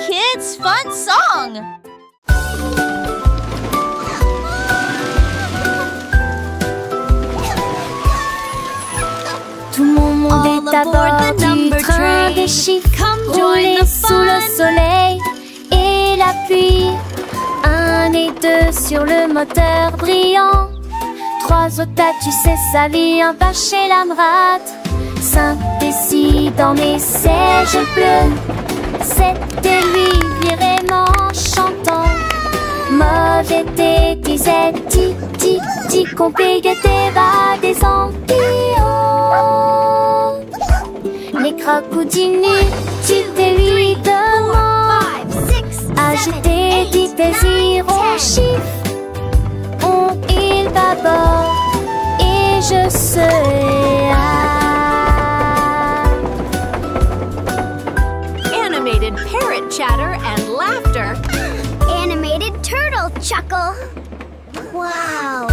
kids' fun song. Tout mon monde est à bord du train des chiffres, roulé sous le soleil et la pluie. 1 et 2 sur le moteur brillant. 3 au tas, tu sais sa vie, un pas chez l'Amrat. 5 et 6 dans mes sièges bleus. 7 et lui vraiment chantant. Mauvais thé disait ti ti ti, compliqué bas des ampillons. Les crocodilles, tu t'es lui demande. Agiter dit désir au chiffre. On il bâbord et je serai Animated parrot chatter and laughter. Animated turtle chuckle. Wow.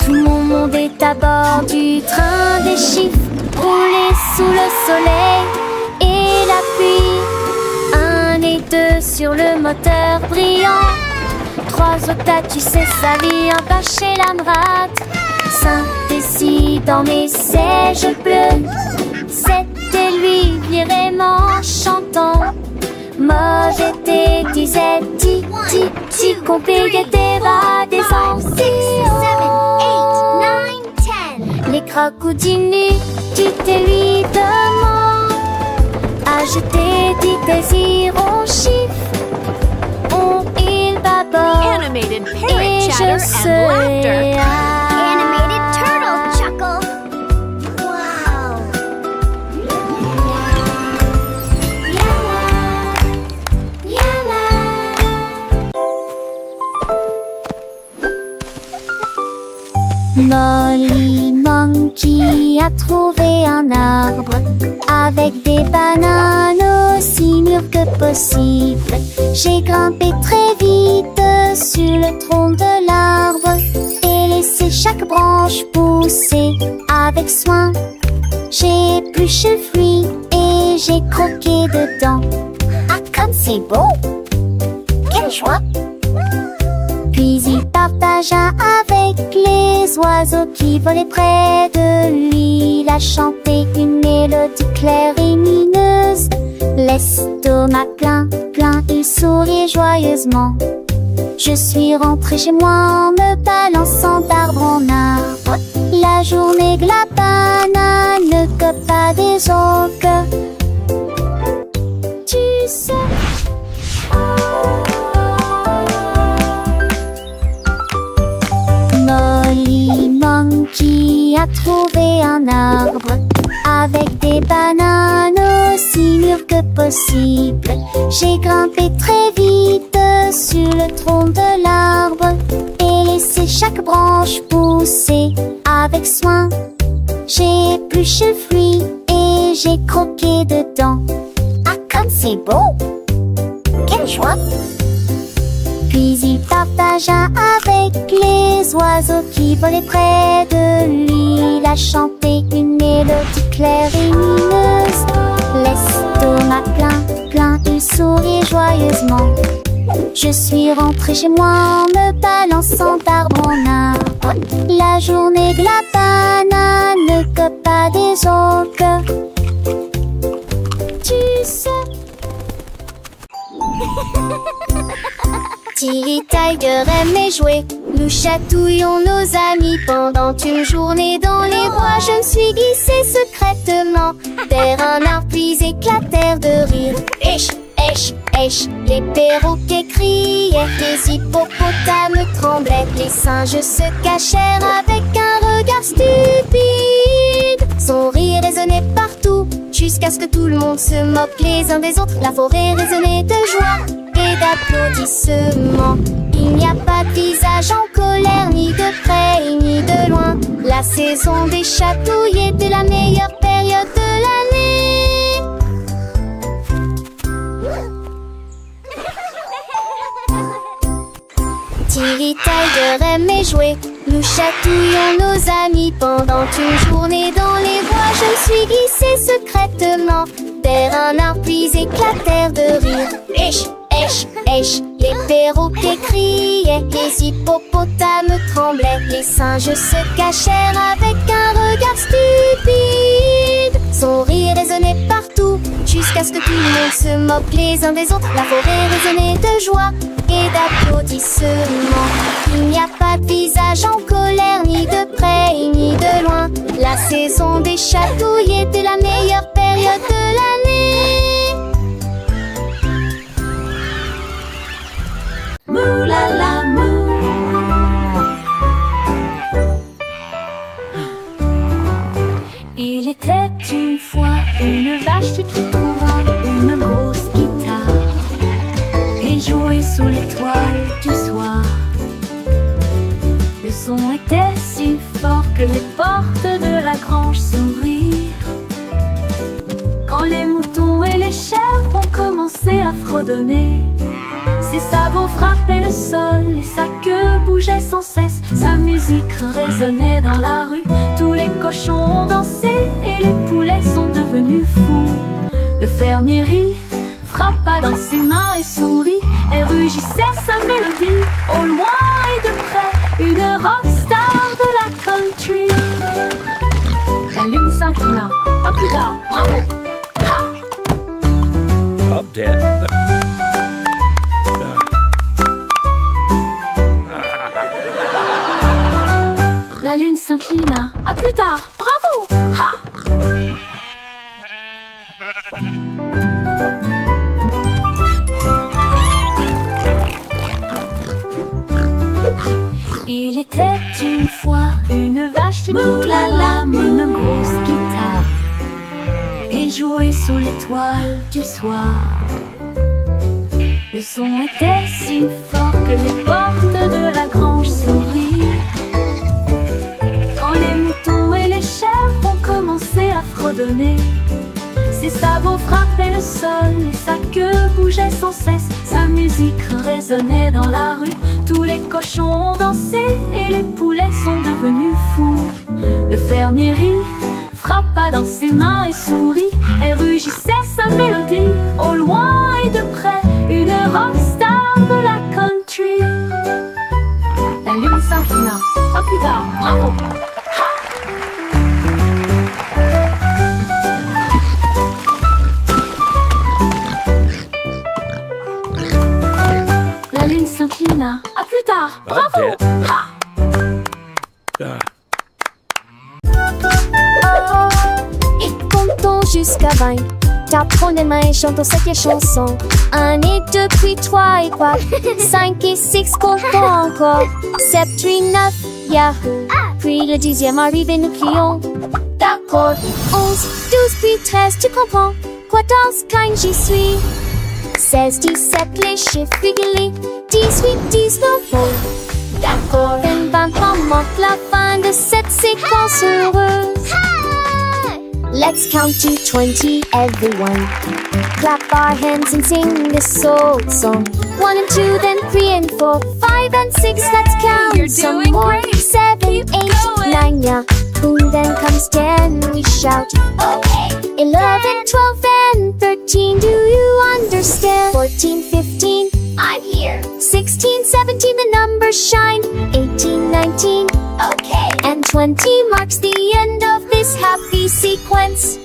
Tout mon monde est à bord du train des chiffres, roulé sous le soleil et la pluie. 1 et 2 sur le moteur brillant. 3 au tas, tu sais sa vie, un pas chez l'Amrat. 5 et 6 dans mes sièges bleus. 7 et lui vraiment chantant. Mauvais thé disait ti ti ti, compliqué bas des ampillons. 7, 8, 9, 10. Les crocodiles, tu t'es lui demande. Agiter dit désir au chiffre. On il bâbord Animated et parrot je chatter and serai laughter. Animated turtle chuckle. Wow. Molly Monkey a trouvé un arbre avec des bananes aussi mûres que possible. J'ai grimpé très vite sur le tronc de l'arbre et laissé chaque branche pousser avec soin. J'ai épluché le fruit et j'ai croqué dedans. Ah, comme c'est beau! Quelle joie! Puis il partagea avec les oiseaux qui volaient près de lui. Il a chanté une mélodie claire et lumineuse. L'estomac plein, plein, il souriait joyeusement. Je suis rentrée chez moi en me balançant d'arbre en arbre. La journée de la banane ne cope pas des autres. Tu sais. Molly Monkey a trouvé un arbre avec des bananes aussi mûres que possible. J'ai grimpé très vite sur le tronc de l'arbre et laissé chaque branche pousser avec soin. J'ai épluché le fruit et j'ai croqué dedans. Ah, comme c'est beau! Quelle joie! Puis il partagea avec les oiseaux qui volaient près de lui. Il a chanté une mélodie claire et lumineuse. L'estomac plein, plein, il souriait joyeusement. Je suis rentrée chez moi en me balançant d'arbre en arbre. La journée de la banane ne cope pas des autres. Tu sais. Tilly Tiger aimait jouer. Nous chatouillons nos amis pendant une journée dans les bois. Je me suis glissée secrètement vers un arbre puis éclatèrent de rire. Esh, esh, esh, les perroquets criaient, les hippopotames tremblaient, les singes se cachèrent avec un regard stupide. Son rire résonnait partout jusqu'à ce que tout le monde se moque les uns des autres. La forêt résonnait de joie et d'applaudissements. Il n'y a pas de visage en colère, ni de près ni de loin. La saison des chatouilles était la meilleure période de l'année. Tilly Tiger aimait jouer. Nous chatouillons nos amis pendant une journée dans les bois. Je me suis glissée secrètement vers un arbre puis éclatèrent de rire. Esh, esh, esh, les perroquets criaient, les hippopotames tremblaient, les singes se cachèrent avec un regard stupide. Son rire résonnait partout, jusqu'à ce que tout le monde se moque les uns des autres. La forêt résonnait de joie et d'applaudissements. Il n'y a pas de visage en colère, ni de près ni de loin. La saison des chatouilles était la meilleure période de l'année. Mou la la mou. Il était une fois une vache qui trouva une grosse guitare et jouait sous l'étoile du soir. Le son était si fort que les portes de la grange s'ouvrirent. Quand les moutons et les chèvres ont commencé à fredonner, ses sabots frappaient le sol et sa queue bougeait sans cesse. Sa musique résonnait dans la rue, tous les cochons ont dansé et les poulets sont devenus fous. Le fermier rit, frappa dans ses mains et sourit et rugissait sa mélodie. Au loin et de près, une rockstar de la country. La lune s'inclina, pas plus tard, bravo! Up, Dad. La lune s'inclina, à plus tard, bravo! Ha! Il était une fois une vache qui moulala, une grosse guitare et jouait sous l'étoile du soir. Le son était si fort que les portes de la grange s'ouvrirent. Quand les moutons et les chèvres ont commencé à fredonner, ses sabots frappaient le sol et sa queue bougeait sans cesse. Sa musique résonnait dans la rue, tous les cochons ont dansé et les poulets sont devenus fous. Le fermier rit, frappa dans ses mains et sourit et rugissait sa mélodie. Au loin et de près, une rockstar de la country. La lune s'inclina, pas plus tard, bravo! La lune s'inclina, à plus tard, bravo! Ha! Et comptons jusqu'à 20. T'apprends les mains et chantons cette chanson. 1 et 2 puis 3 et 4 5 et 6 comptons encore. 7 puis 9, yahoo. Puis le 10e arrive et nous crions d'accord. 11, 12 puis 13, tu comprends. 14, 15, j'y suis. 16, 17, les chiffres réguliers. 18, 19, oh, d'accord. 20 marque la fin de cette séquence heureuse. Let's count to 20, everyone. Clap our hands and sing this old song. 1 and 2, then 3 and 4, 5 and 6, let's count. You're some doing more. great. 7, Keep 8, going. 9, yeah. Boom, then comes 10, we shout. Okay. 11, 12, and 13, do you understand? 14, 15, I'm here. 16, 17, the numbers shine. 18, 19, okay. And 20 marks the end of this happy sequence.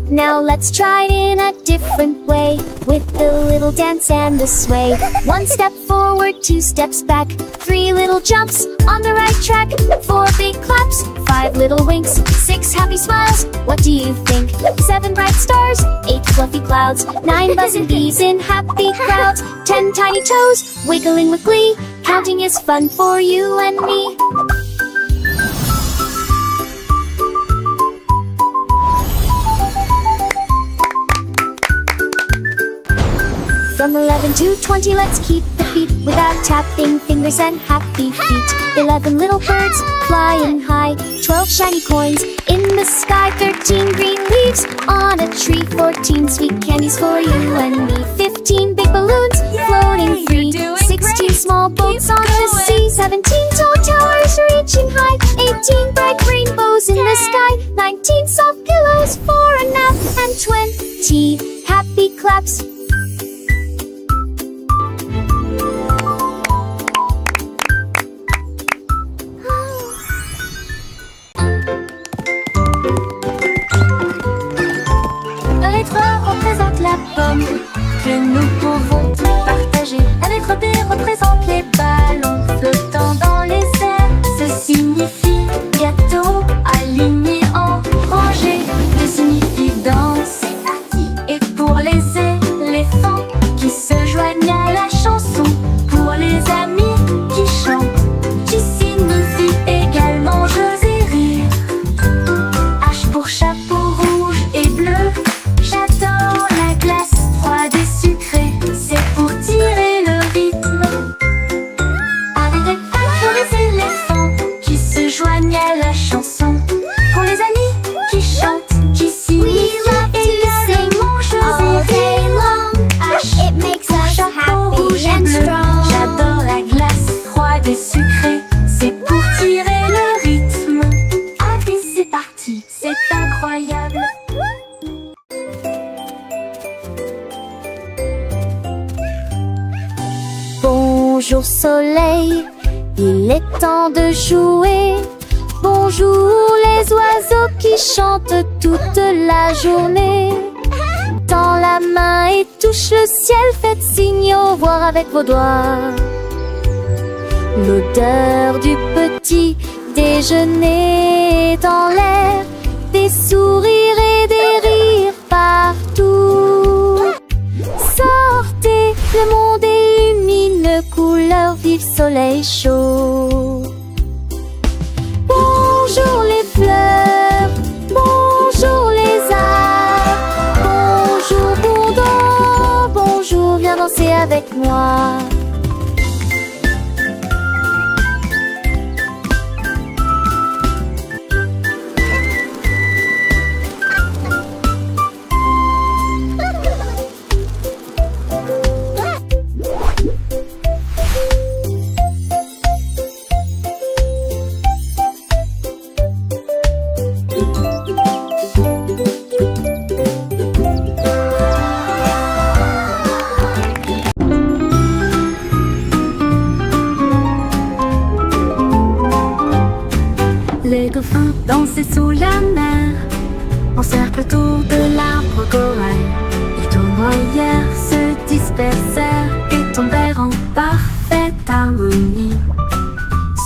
Now let's try it in a different way, with the little dance and the sway. 1 step forward, 2 steps back, 3 little jumps on the right track, 4 big claps, 5 little winks, 6 happy smiles. What do you think? 7 bright stars, 8 fluffy clouds, 9 buzzing bees in happy crowds, 10 tiny toes wiggling with glee. Counting is fun for you and me. From 11 to 20, let's keep the beat without tapping fingers and happy feet. 11 little birds flying high, 12 shiny coins in the sky, 13 green leaves on a tree, 14 sweet candies for you and me, 15 big balloons floating free, 16 small boats on the sea, 17 tall towers 18 bright rainbows in the sky, 19 soft pillows for a nap, and 20 happy claps. La lettre A représente la pomme que nous pouvons partager. La lettre B représente les ballons flottant dans les airs. Ce signifie gâteau aligné en rangée. D signifie danse. Et pour les éléphants qui se joignent à la chanson, pour les amis qui chantent, J signifie également jeux et rire. H pour chapeau rouge et bleu. J'adore la glace froide et sucrée, c'est pour tirer le rythme. Avec pour les éléphants qui se joignent à la chanson, pour les amis qui chantent, qui signifie également jeux et rire. It makes us Chapeau rouge happy et and bleu. strong. J'adore la glace froide et sucrée, c'est pour tirer le rythme. Allez, c'est parti, c'est incroyable. Bonjour soleil, il est temps de jouer. Bonjour les oiseaux qui chantent toute la journée. Tends la main et touche le ciel, faites signe au revoir avec vos doigts. L'odeur du petit déjeuner dans l'air, des sourires et des rires partout. Sortez, le monde illumine, couleur vive, soleil chaud. Bonjour les fleurs, bonjour les arbres, bonjour bourdon, bonjour, viens danser avec moi. Les dauphins dansaient sous la mer, en cercle autour de l'arbre corail. Les tournoyères se dispersèrent et tombèrent en parfaite harmonie.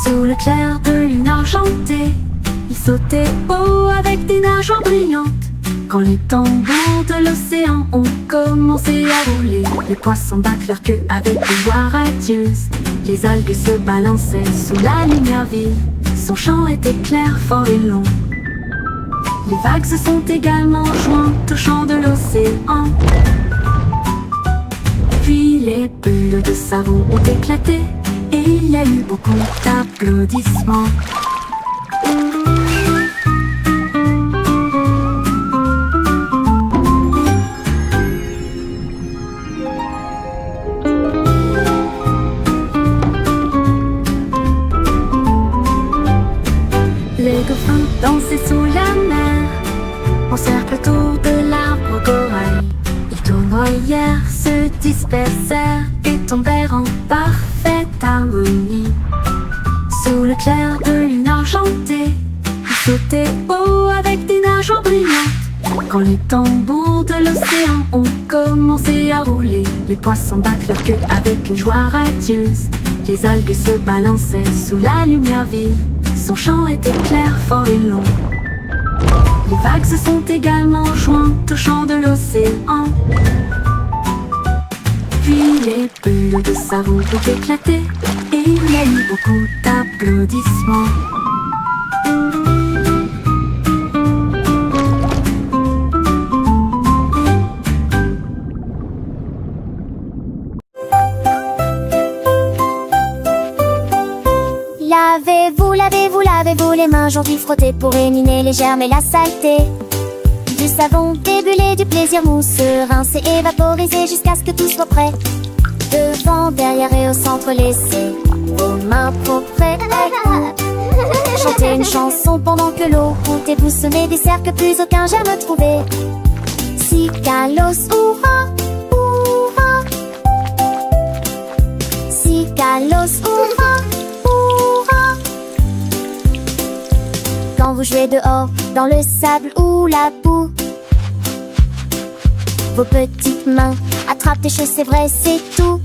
Sous le clair de lune argentée, ils sautaient haut avec des nageoires brillantes. Quand les tambours de l'océan ont commencé à rouler, les poissons battent leur queue avec des voix radieuses. Les algues se balançaient sous la lumière vive. Son chant était clair, fort et long. Les vagues se sont également jointes au chant de l'océan. Puis les bulles de savon ont éclaté et il y a eu beaucoup d'applaudissements. Les dauphins dansaient sous la mer, en cercle autour de l'arbre corail. Les tournoyères se dispersèrent et tombèrent en parfaite harmonie. Sous le clair de lune argentée, ils sautaient haut avec des nageoires brillantes. Quand les tambours de l'océan ont commencé à rouler, les poissons battent leur queue avec une joie radieuse. Les algues se balançaient sous la lumière vive. Son chant était clair, fort et long. Les vagues se sont également jointes au chant de l'océan. Puis les bulles de savon ont éclaté et il y a eu beaucoup d'applaudissements. Lavez-vous les mains, aujourd'hui frottez pour éliminer les germes et la saleté. Du savon, des bulles et du plaisir mousse, rincer et vaporiser jusqu'à ce que tout soit prêt. Devant, derrière et au centre, laissez vos mains propres. Chantez une chanson pendant que l'eau coule et vous semez des cercles que plus aucun germe trouvé. Cicalos, hurrah, hurrah. Cicalos, hurrah, hurrah. Quand vous jouez dehors, dans le sable ou la boue, vos petites mains attrapent des choses, c'est vrai, c'est tout.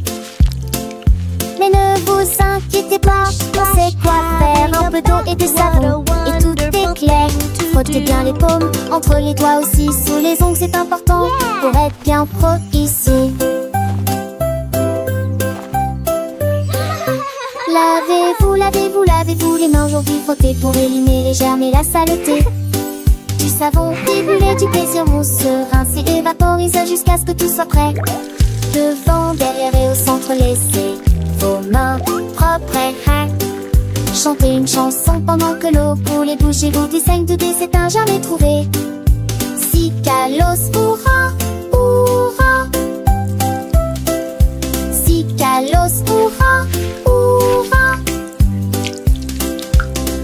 Mais ne vous inquiétez pas, on sait quoi faire. Un peu d'eau et de savon et tout est clair. Frottez bien les paumes, entre les doigts aussi, sous les ongles c'est important pour être bien pro ici. Lavez-vous, lavez-vous, lavez-vous les mains aujourd'hui, frottez pour éliminer les germes et la saleté. Du savon ébullition, du plaisir mousse, rincer, évaporiser jusqu'à ce que tout soit prêt. Devant, derrière et au centre, laissez vos mains propres. Chantez une chanson pendant que l'eau coule et bougez-vous du 5 de dés, c'est un jamais trouvé. Cicalos, hurrah, hurrah. Cicalos, hurrah, hurrah.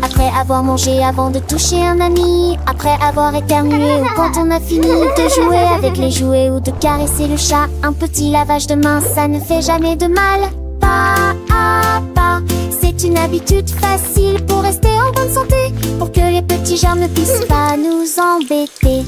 Après avoir mangé, avant de toucher un ami, après avoir éternué ou quand on a fini de jouer avec les jouets ou de caresser le chat, un petit lavage de main, ça ne fait jamais de mal. Pas à pas, c'est une habitude facile pour rester en bonne santé, pour que les petits germes ne puissent pas nous embêter.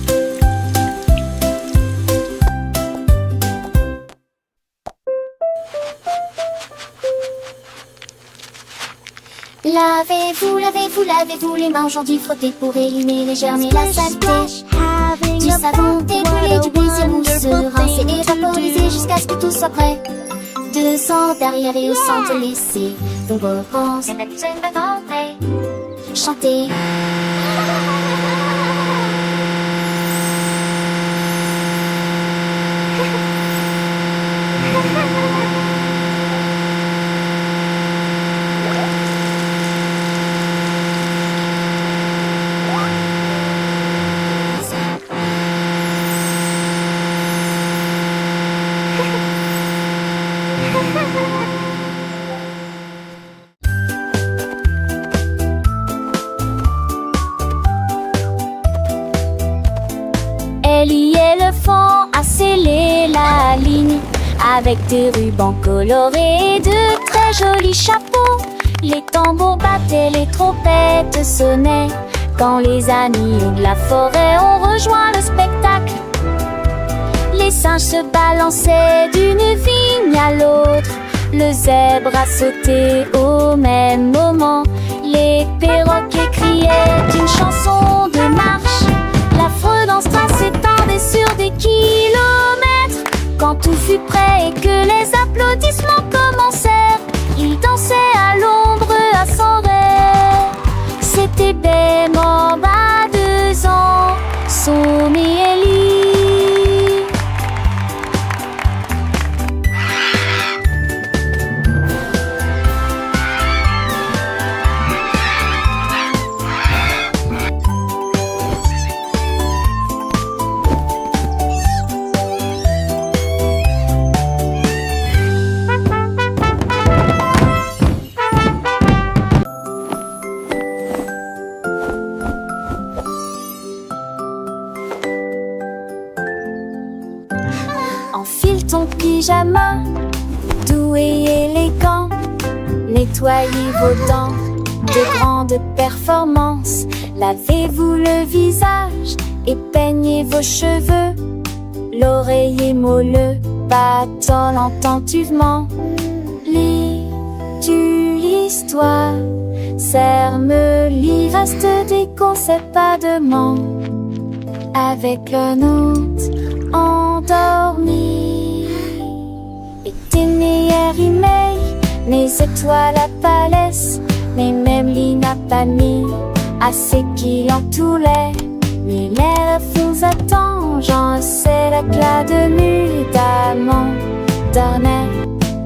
Lavez-vous, lavez-vous, lavez-vous les mains aujourd'hui, frottez pour éliminer les germes et la saleté. Du savon ébullition, du plaisir mousseux, rincer et vaporiser jusqu'à ce que tout soit prêt. Devant, derrière et au centre, laissez vos repenses chanter. Ellie éléphant a scellé la ligne avec des rubans colorés et de très jolis chapeaux. Les tambours battaient, les trompettes sonnaient quand les amis de la forêt ont rejoint le spectacle. Les singes se balançaient d'une vigne à l'autre, le zèbre a sauté au même moment. Les perroquets criaient une chanson de marche. L'affreux dansera s'étendait sur des kilomètres. Quand tout fut prêt et que les applaudissements commencèrent, ils dansaient à l'ombre à son rêve. C'était Bemorbe à 2 ans, Somme et Ellie. Enfile ton pyjama, doux et élégant. Nettoyez vos dents de grandes performances. Lavez-vous le visage et peignez vos cheveux. L'oreiller moelleux battant l'entenduvent. Lis-tu l'histoire? Serre-me-lit, reste des conseils pas de manque. Avec un hôte endormi. Et tes meilleurs emails, mes étoiles à Palès, mais même Lee n'a pas mis assez qui l'entoulait. Mais l'air fous attend, j'en sais l'éclat de mudamment. Dormait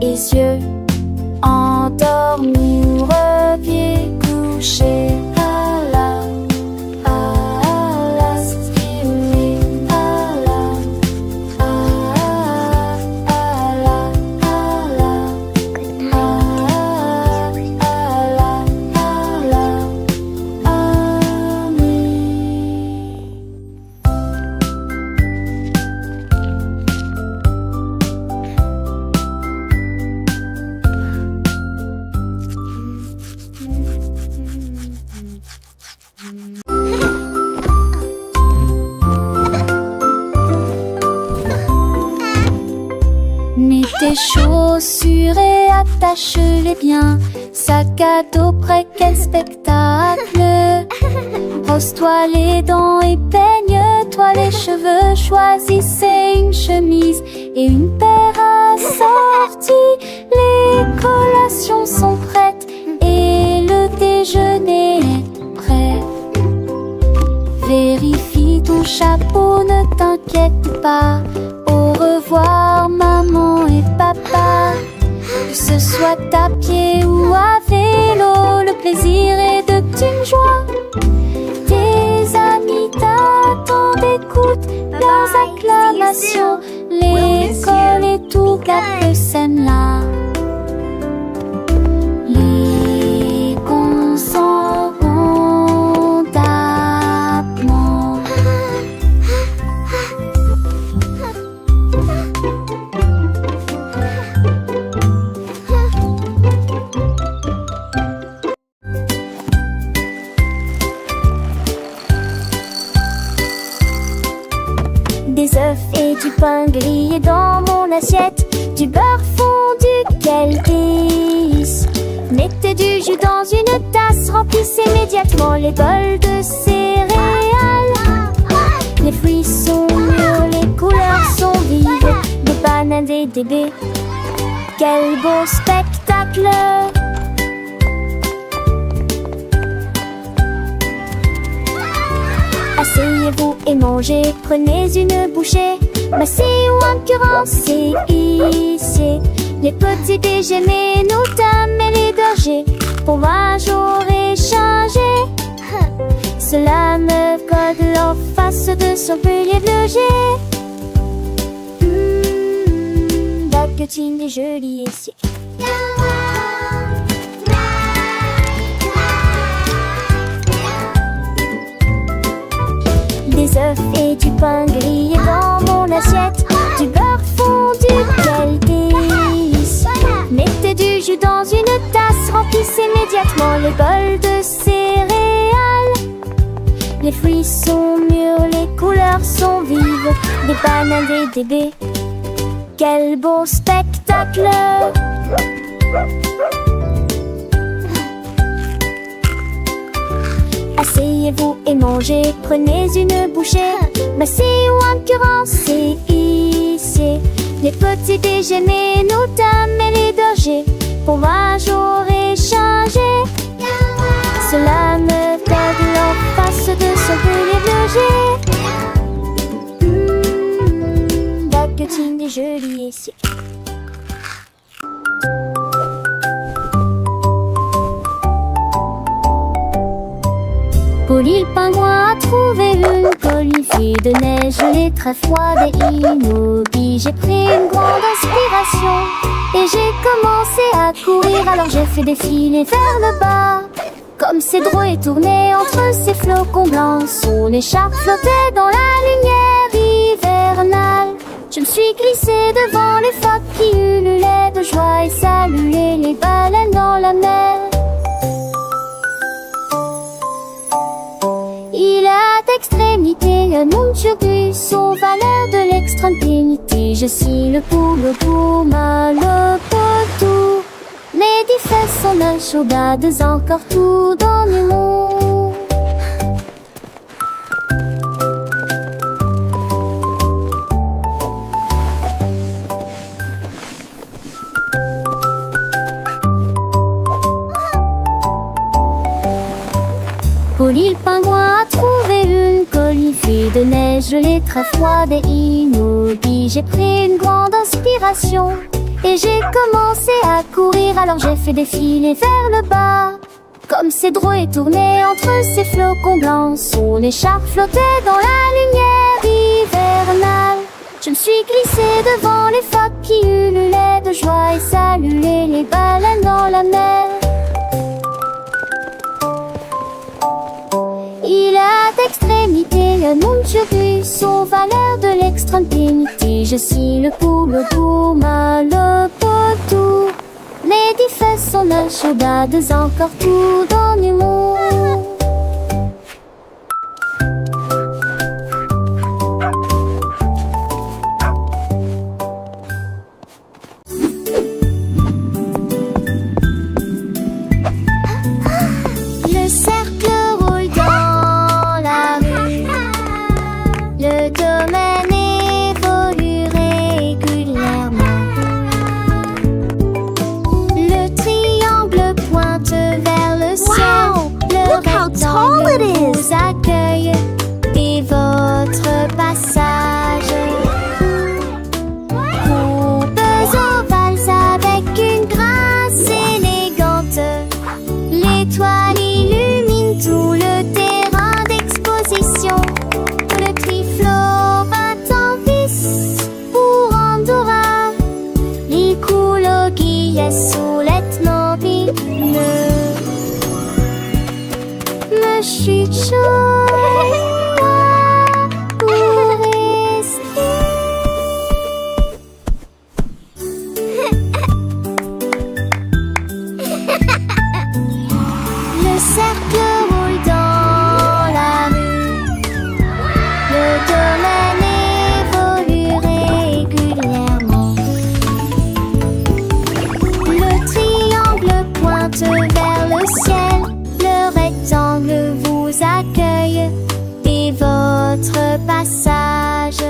et yeux endormis ou reviens coucher. tes chaussures et attache-les bien. Sac à dos prêt, quel spectacle! Brosse-toi les dents et peigne-toi les cheveux. Choisissez une chemise et une paire assortie. Les collations sont prêtes et le déjeuner est prêt. Vérifie ton chapeau, ne t'inquiète pas. Au revoir maman et papa. Que ce soit à pied ou à vélo, le plaisir est de une joie. Tes amis t'attendent, écoute leurs acclamations. L'école et tout gâte scène-là. Les cons s'en vont d'abord. Des œufs et du pain grillé dans mon assiette. Du beurre fondu, quel délice! Mettez du jus dans une tasse, remplissez immédiatement les bols de céréales. Les fruits sont mûrs, les couleurs sont vives. Des bananes et des baies, quel beau spectacle! Asseyez-vous et mangez, prenez une bouchée. Massez ou incurancez, ici. Les petits déjeuners, nous dames et les bergers. Pour moi j'aurais changé. Cela me colle en face de son pilier de jet. Baguettine et joli ici. Des œufs et du pain grillé dans mon assiette. Du beurre fondu, quel délice! Mettez du jus dans une tasse, remplissez immédiatement les bols de céréales. Les fruits sont mûrs, les couleurs sont vives. Des bananes et des baies, quel beau spectacle! Asseyez-vous et mangez, prenez une bouchée. Massez ou incurancez, ici. Les petits déjeuners, nous dames et les bergers. Pour moi j'aurais changé. Cela me colle en face de son pilier de jet. Baguettine et joli ici. Polly le pingouin a trouvé une colifée de neige gelée très froide et immobile. J'ai pris une grande inspiration et j'ai commencé à courir. Alors j'ai fait défiler vers le bas. Comme ses drôles tournaient entre ses flocons blancs, son écharpe flottait dans la lumière hivernale. Je me suis glissée devant les phoques qui ululaient de joie et saluaient les baleines dans la mer. Il a d'extrémité un monde surpris, sauf valeur de l'extrême-pénité. Je suis le poule pour mal le potou. Mais des fesses sont un chaudades encore tout dans le monde. Polly le pingouin a trouvé une colifée de neige gelée très froide et immobile. J'ai pris une grande inspiration et j'ai commencé à courir. Alors j'ai fait défiler vers le bas. Comme ses drôles tournaient entre ses flocons blancs, son écharpe flottait dans la lumière hivernale. Je me suis glissée devant les phoques qui ululaient de joie et saluaient les baleines dans la mer. Il a d'extrémité un monde surpris, sauf valeur de l'extrême-pénité. Je suis le poule pour mal le potou. Mais des fesses sont un chaudades encore tout dans le monde. je suis jolie pour rester. Le cercle roule dans la rue. Le domaine évolue régulièrement. Le triangle pointe vers le ciel. Le rectangle vous accueille et votre passage.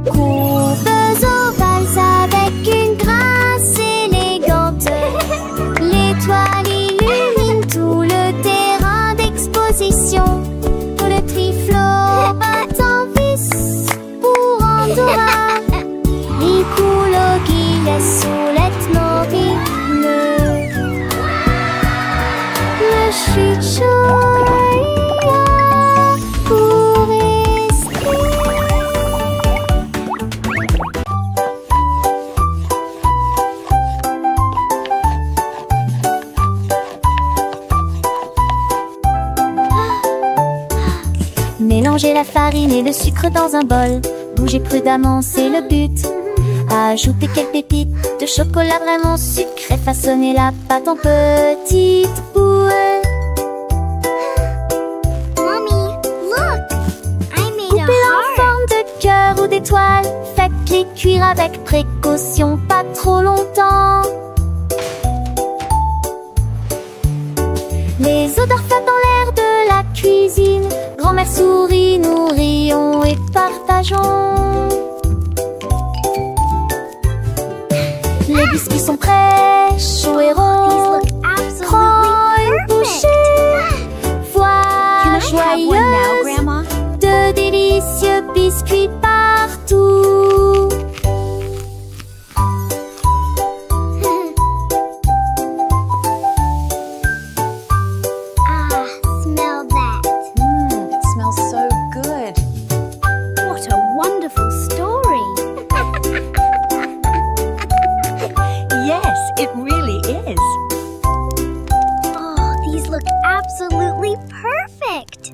Courbes ovales avec une grâce élégante. L'étoile illumine tout le terrain d'exposition. Le triflot bat en vis pour Andorra. Riculo qui laisse solettement bleu. Je suis jolie pour rester. Mélangez la farine et le sucre dans un bol. Bougez prudemment, c'est le but. Ajoutez quelques pépites de chocolat vraiment sucré. Façonnez la pâte en petites boules. Mommy, look! I made a Coupez-la en heart. forme de cœur ou d'étoile. Faites-les cuire avec précaution, pas trop longtemps. Les odeurs flottent dans l'air de la cuisine. Grand-mère sourit, nous rions et partageons. Les biscuits sont prêts, chauds et These ronds. look Prends une absolutely bouchée. perfect. Vois Can I have one now, joyeuse Grandma? de délicieux biscuits partout. Ah, smell that. It smells so good. What a wonderful story. Yes, it really is. Oh, these look absolutely perfect.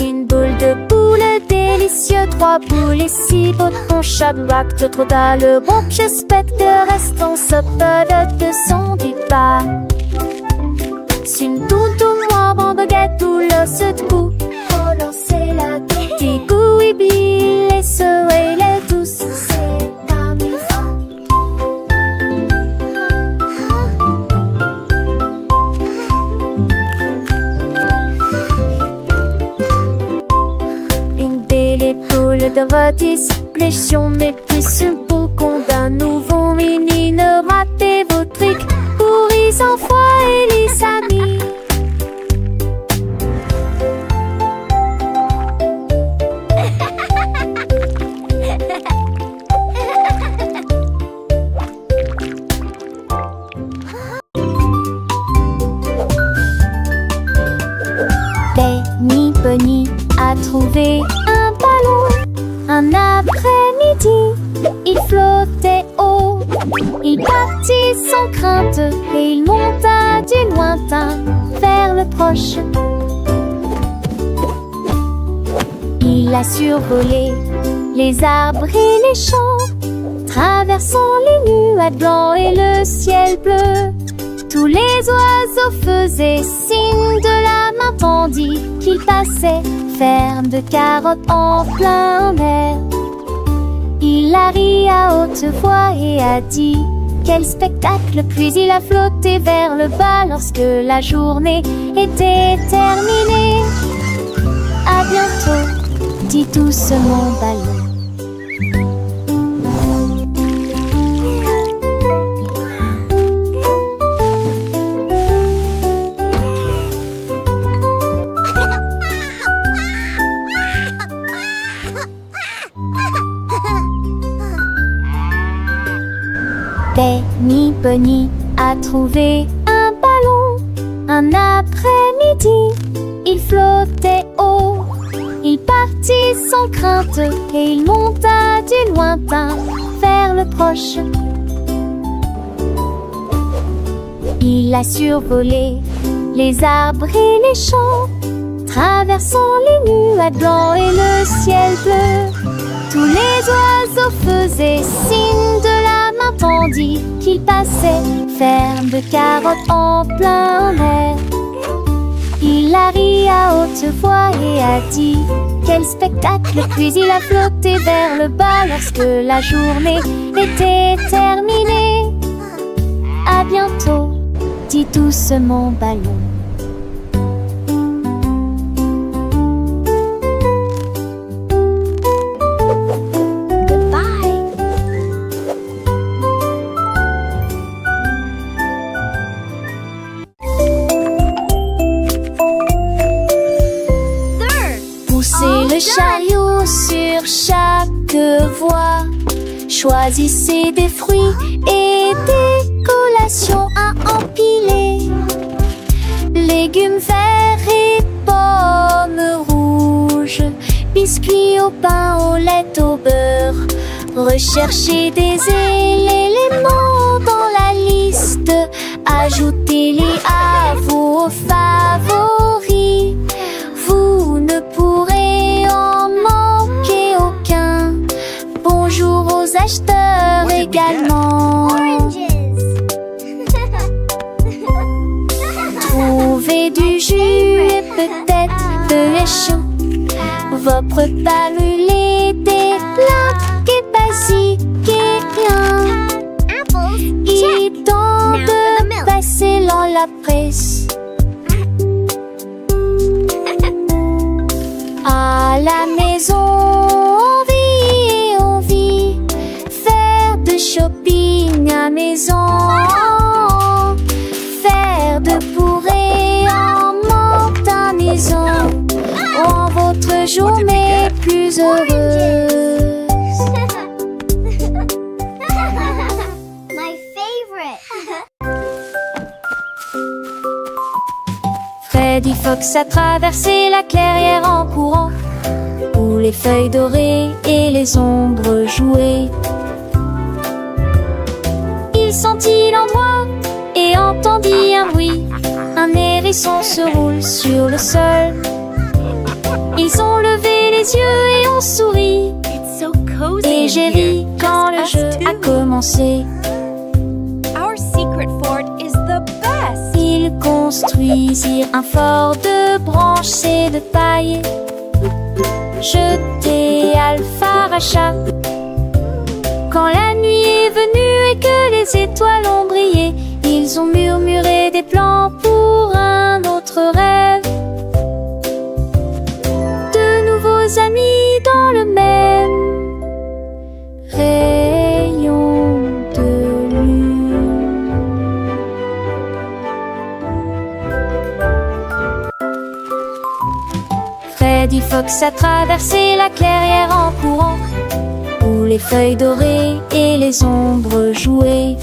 Une boule de poule délicieux, 3 boules et 6 botons. Shadrach, de trop le bon. J'espère que restons saupodes de son du pas. Une toutou moi, bon baguette ou l'os de cou. Relancer la petite goût et bille et souhaiter les douces. C'est amusant. Une belle épaule de rôtisse, pléchion mais plus un boucon d'un nouveau mini. Ne ratez vos trucs, pourris sans foi et les amis. Benny Bunny a trouvé un ballon. Un après-midi, il flottait haut. Il partit sans crainte et il monta du lointain vers le proche. Il a survolé les arbres et les champs, traversant les nuages blancs et le ciel bleu. Tous les oiseaux faisaient signe de la main tandis qu'il passait, ferme de carottes en plein air. Il a ri à haute voix et a dit quel spectacle, puis il a flotté vers le bas lorsque la journée était terminée. À bientôt, dit doucement Ballon. Benny Bunny a trouvé un ballon. Un après-midi, il flottait haut. Il partit sans crainte et il monta du lointain vers le proche. Il a survolé les arbres et les champs, traversant les nuages blancs et le ciel bleu. Tous les oiseaux faisaient signe de la main tandis qu'il passait, ferme de carottes en plein air. Il a ri à haute voix et a dit quel spectacle, puis il a flotté vers le bas lorsque la journée était terminée. À bientôt, dit doucement Ballon. Le chariot sur chaque voie, choisissez des fruits et des collations à empiler. Légumes verts et pommes rouges, biscuits au pain, au lait, au beurre. Recherchez des éléments dans la liste, ajoutez-les à vos favoris. Vous ne pourrez en manquer aucun. Bonjour aux acheteurs également. Trouvez du jus et peut-être de lait chaud. Vos repas brûlés, des plats et basiques et rien. Il tente de passer dans la presse. À la maison, on vit, faire de shopping à maison, faire de bourrées en montaison, rend votre journée plus heureuse. My favorite. Freddy Fox a traversé la clairière en courant, où les feuilles dorées et les ombres jouaient. Il sentit l'endroit et entendit un bruit. Un hérisson se roule sur le sol. Ils ont levé les yeux et ont souri. Et j'ai ri quand le jeu a commencé. Our secret fort is the best. Ils construisirent un fort de branches et de paille. Jeté Alpharacha. Quand la nuit est venue et que les étoiles ont brillé, ils ont murmuré des plans pour un autre rêve. De nouveaux amis dans le même rayon de lune. Freddy Fox a traversé la clairière en courant, où les feuilles dorées et les ombres jouaient.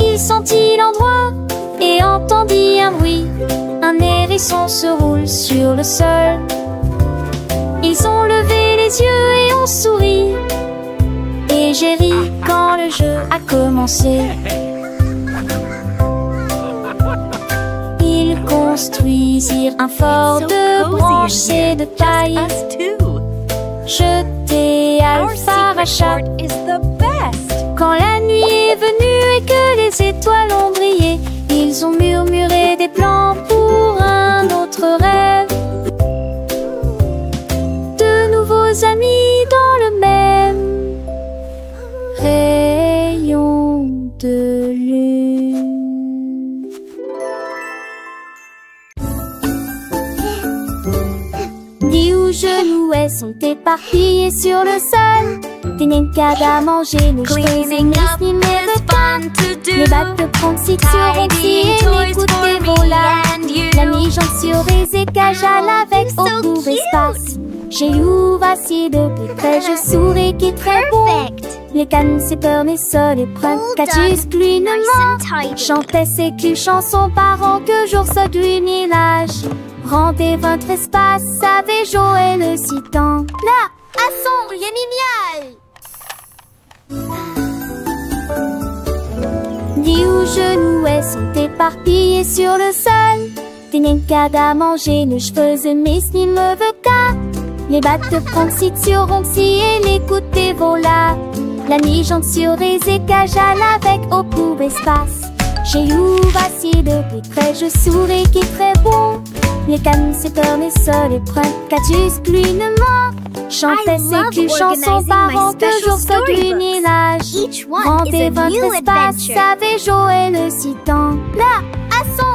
Il sentit l'endroit et entendit un bruit. Un hérisson se roule sur le sol. Ils ont levé les yeux et ont souri. Et j'ai ri quand le jeu a commencé. Ils construisirent un fort de branches et de paille. Jeté Alpharacha. Quand la nuit est venue et que les étoiles ont brillé, ils ont murmuré des plans pour un autre rêve. De nouveaux amis dans le même rayon de lune. Dix genoux sont éparpillés sur le sol. Des nincades à manger, nous cleaning up is fun to do. Les bacs de 36 sur Roxy et écoutez Vola. La mi-jambe sur des écages à l'avec au court espace. Chez vous, voici de plus près, je souris qui est très beau. Les cannes, c'est peur, mais sol et preuve. Catus, cluinement, chantait ses clues chansons par an que jour saute du village. Rendez votre espace avec Joël le citant. Là, à son génial. Lit ou genoux, elles sont éparpillées sur le sol. Des nencades à manger, nos cheveux mais ni me veut qu'à. Les battes de Franxy sur Ronxy et les côtés volants. La nuit jante sur les écages avec au pour espace. J'ai ouvert de plus près, je souris qui est très bon. Les cannes se tournent et se les prennent, qu'as-tu plinement. Chantait ces chansons par an, toujours sur du village. Each one is Rendez a votre new espace adventure. avec Joël le citant. Là, à son